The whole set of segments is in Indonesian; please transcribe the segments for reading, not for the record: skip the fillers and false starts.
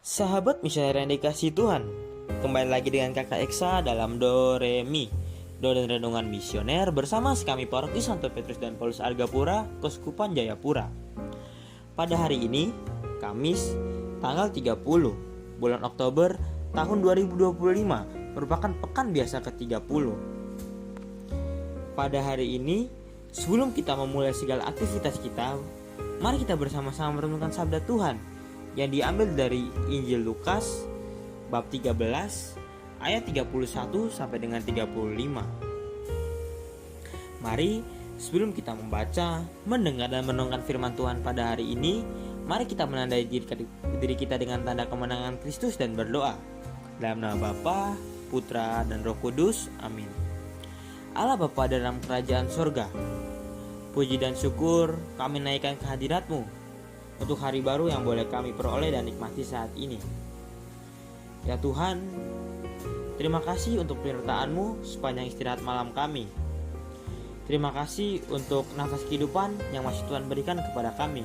Sahabat misioner yang dikasih Tuhan, kembali lagi dengan kakak Eksa dalam Do Re Mi, Do dan Renungan Misioner bersama kami Paroki Santo Petrus dan Paulus Argapura, Keuskupan Jayapura. Pada hari ini, Kamis, tanggal 30 bulan Oktober tahun 2025, merupakan pekan biasa ke-30. Pada hari ini, sebelum kita memulai segala aktivitas kita, mari kita bersama-sama merenungkan sabda Tuhan yang diambil dari Injil Lukas bab 13 ayat 31 sampai dengan 35. Mari sebelum kita membaca, mendengar dan merenungkan firman Tuhan pada hari ini, mari kita menandai diri kita dengan tanda kemenangan Kristus dan berdoa. Dalam nama Bapa, Putra dan Roh Kudus. Amin. Allah Bapa dalam kerajaan surga, puji dan syukur kami naikkan kehadirat-Mu untuk hari baru yang boleh kami peroleh dan nikmati saat ini. Ya Tuhan, terima kasih untuk penyertaan-Mu sepanjang istirahat malam kami. Terima kasih untuk nafas kehidupan yang masih Tuhan berikan kepada kami,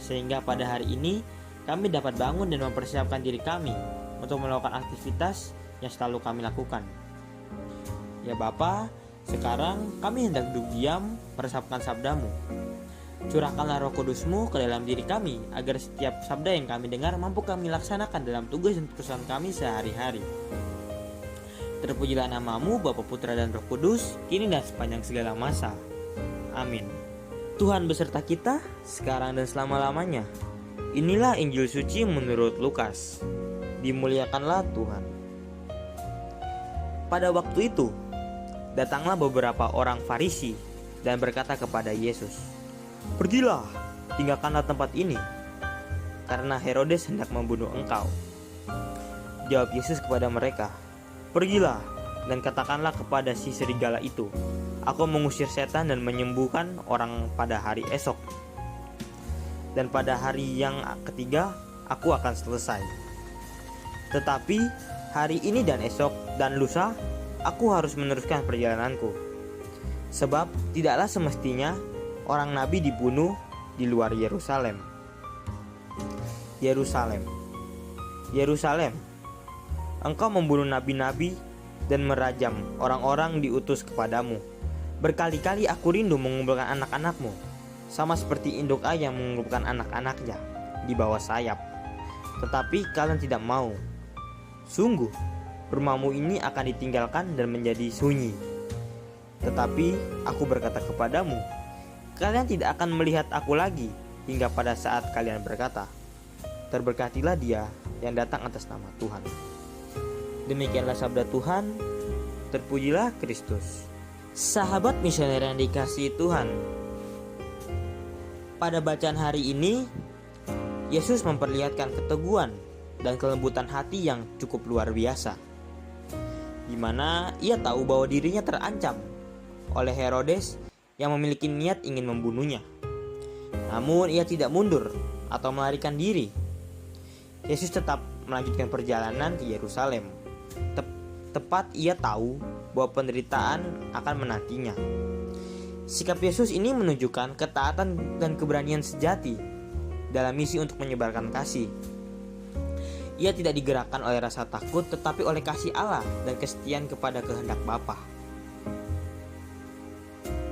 sehingga pada hari ini kami dapat bangun dan mempersiapkan diri kami untuk melakukan aktivitas yang selalu kami lakukan. Ya Bapa, sekarang kami hendak duduk diam meresapkan sabda-Mu. Curahkanlah Roh Kudus-Mu ke dalam diri kami, agar setiap sabda yang kami dengar mampu kami laksanakan dalam tugas dan perusahaan kami sehari-hari. Terpujilah nama-Mu, Bapa, Putra dan Roh Kudus, kini dan sepanjang segala masa. Amin. Tuhan beserta kita, sekarang dan selama-lamanya. Inilah Injil suci menurut Lukas. Dimuliakanlah Tuhan. Pada waktu itu, datanglah beberapa orang Farisi dan berkata kepada Yesus, "Pergilah, tinggalkanlah tempat ini, karena Herodes hendak membunuh engkau." Jawab Yesus kepada mereka, "Pergilah dan katakanlah kepada si serigala itu, aku mengusir setan dan menyembuhkan orang pada hari esok. Dan pada hari yang ketiga, aku akan selesai. Tetapi hari ini dan esok dan lusa, aku harus meneruskan perjalananku. Sebab tidaklah semestinya orang nabi dibunuh di luar Yerusalem. Yerusalem, Yerusalem, engkau membunuh nabi-nabi dan merajam orang-orang diutus kepadamu. Berkali-kali aku rindu mengumpulkan anak-anakmu, sama seperti induk ayam mengumpulkan anak-anaknya di bawah sayap. Tetapi kalian tidak mau. Sungguh, rumahmu ini akan ditinggalkan dan menjadi sunyi. Tetapi aku berkata kepadamu, kalian tidak akan melihat aku lagi hingga pada saat kalian berkata, terberkatilah dia yang datang atas nama Tuhan." Demikianlah sabda Tuhan. Terpujilah Kristus. Sahabat misioner yang dikasihi Tuhan, pada bacaan hari ini, Yesus memperlihatkan keteguhan dan kelembutan hati yang cukup luar biasa, di mana ia tahu bahwa dirinya terancam oleh Herodes yang memiliki niat ingin membunuhnya. Namun ia tidak mundur atau melarikan diri. Yesus tetap melanjutkan perjalanan ke Yerusalem. Tepat ia tahu bahwa penderitaan akan menantinya. Sikap Yesus ini menunjukkan ketaatan dan keberanian sejati dalam misi untuk menyebarkan kasih. Ia tidak digerakkan oleh rasa takut, tetapi oleh kasih Allah dan kesetiaan kepada kehendak Bapa.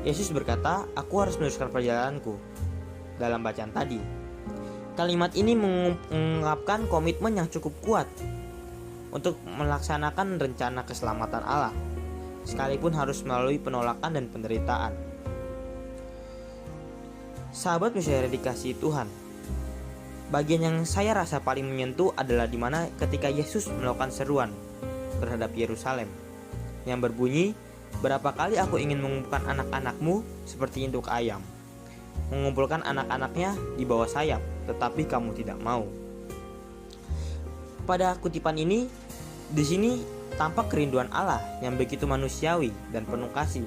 Yesus berkata, "Aku harus meneruskan perjalananku." Dalam bacaan tadi, kalimat ini mengungkapkan komitmen yang cukup kuat untuk melaksanakan rencana keselamatan Allah, sekalipun harus melalui penolakan dan penderitaan. Sahabat misioner dikasihi Tuhan, bagian yang saya rasa paling menyentuh adalah di mana ketika Yesus melakukan seruan terhadap Yerusalem yang berbunyi, "Berapa kali aku ingin mengumpulkan anak-anakmu seperti induk ayam, mengumpulkan anak-anaknya di bawah sayap, tetapi kamu tidak mau." Pada kutipan ini, di sini tampak kerinduan Allah yang begitu manusiawi dan penuh kasih.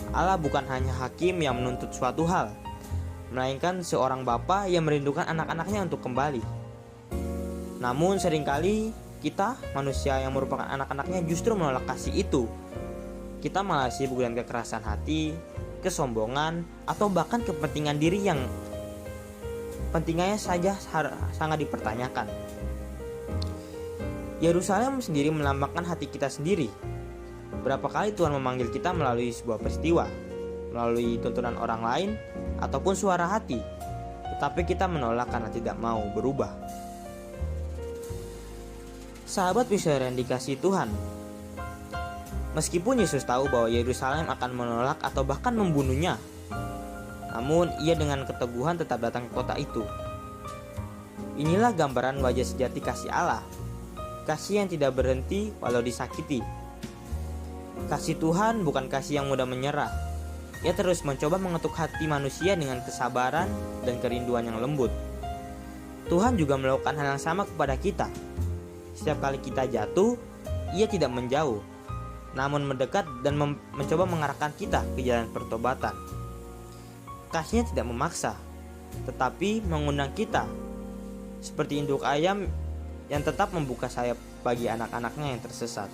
Allah bukan hanya hakim yang menuntut suatu hal, melainkan seorang bapa yang merindukan anak-anaknya untuk kembali. Namun seringkali kita, manusia yang merupakan anak-anaknya, justru menolak kasih itu. Kita malah sibuk dengan kekerasan hati, kesombongan, atau bahkan kepentingan diri yang pentingnya saja sangat dipertanyakan. Yerusalem sendiri melambangkan hati kita sendiri. Berapa kali Tuhan memanggil kita melalui sebuah peristiwa, melalui tuntunan orang lain, ataupun suara hati. Tetapi kita menolak karena tidak mau berubah. Sahabat misioner yang dikasihi Tuhan, meskipun Yesus tahu bahwa Yerusalem akan menolak atau bahkan membunuhnya, namun ia dengan keteguhan tetap datang ke kota itu. Inilah gambaran wajah sejati kasih Allah. Kasih yang tidak berhenti walau disakiti. Kasih Tuhan bukan kasih yang mudah menyerah. Ia terus mencoba mengetuk hati manusia dengan kesabaran dan kerinduan yang lembut. Tuhan juga melakukan hal yang sama kepada kita. Setiap kali kita jatuh, ia tidak menjauh, namun mendekat dan mencoba mengarahkan kita ke jalan pertobatan. Kasihnya tidak memaksa, tetapi mengundang kita, seperti induk ayam yang tetap membuka sayap bagi anak-anaknya yang tersesat.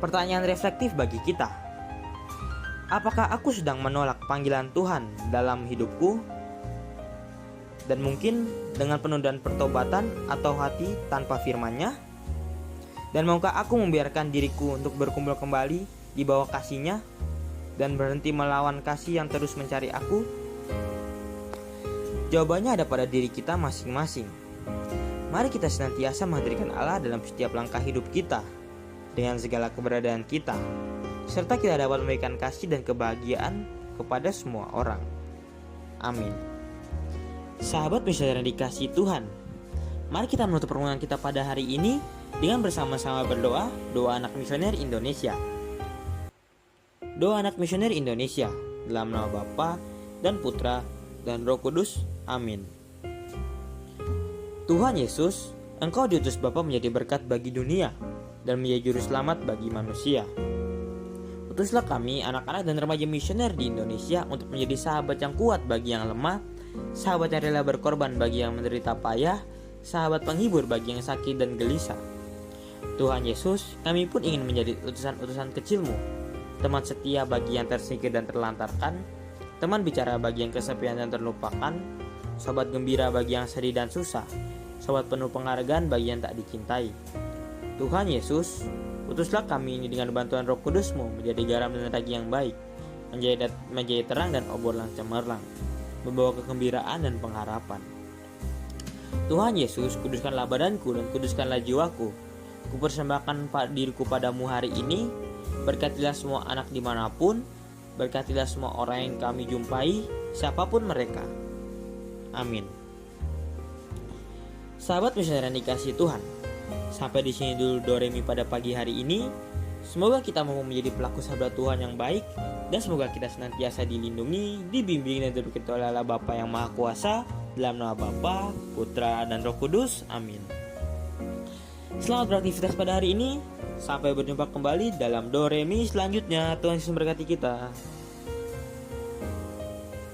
Pertanyaan reflektif bagi kita: apakah aku sedang menolak panggilan Tuhan dalam hidupku? Dan mungkin dengan penundaan pertobatan atau hati tanpa firman-Nya? Dan maukah aku membiarkan diriku untuk berkumpul kembali di bawah kasih-Nya dan berhenti melawan kasih yang terus mencari aku? Jawabannya ada pada diri kita masing-masing. Mari kita senantiasa menghadirkan Allah dalam setiap langkah hidup kita, dengan segala keberadaan kita, serta kita dapat memberikan kasih dan kebahagiaan kepada semua orang. Amin. Sahabat misioner yang dikasihi Tuhan, mari kita menutup renungan kita pada hari ini dengan bersama-sama berdoa, doa anak misioner Indonesia. Doa anak misioner Indonesia, dalam nama Bapa dan Putra dan Roh Kudus. Amin. Tuhan Yesus, Engkau diutus Bapa menjadi berkat bagi dunia dan menjadi juru selamat bagi manusia. Utuslah kami, anak-anak dan remaja misioner di Indonesia, untuk menjadi sahabat yang kuat bagi yang lemah, sahabat yang rela berkorban bagi yang menderita payah, sahabat penghibur bagi yang sakit dan gelisah. Tuhan Yesus, kami pun ingin menjadi utusan-utusan kecil-Mu, teman setia bagi yang tersingkir dan terlantarkan, teman bicara bagi yang kesepian dan terlupakan, sobat gembira bagi yang sedih dan susah, sobat penuh penghargaan bagi yang tak dicintai. Tuhan Yesus, utuslah kami ini dengan bantuan Roh Kudus-Mu menjadi garam dan ragi yang baik, menjadi terang dan obor yang cemerlang, membawa kegembiraan dan pengharapan. Tuhan Yesus, kuduskanlah badanku dan kuduskanlah jiwaku. Kupersembahkan diriku padamu hari ini. Berkatilah semua anak dimanapun, berkatilah semua orang yang kami jumpai, siapapun mereka. Amin. Sahabat misioner yang dikasihi Tuhan, sampai di sini dulu Doremi pada pagi hari ini. Semoga kita mau menjadi pelaku sabda Tuhan yang baik, dan semoga kita senantiasa dilindungi, dibimbing dan diberkati oleh Allah Bapa yang Maha Kuasa, dalam nama Bapa, Putra dan Roh Kudus. Amin. Selamat beraktivitas pada hari ini. Sampai berjumpa kembali dalam Doremi selanjutnya. Tuhan Yesus memberkati kita.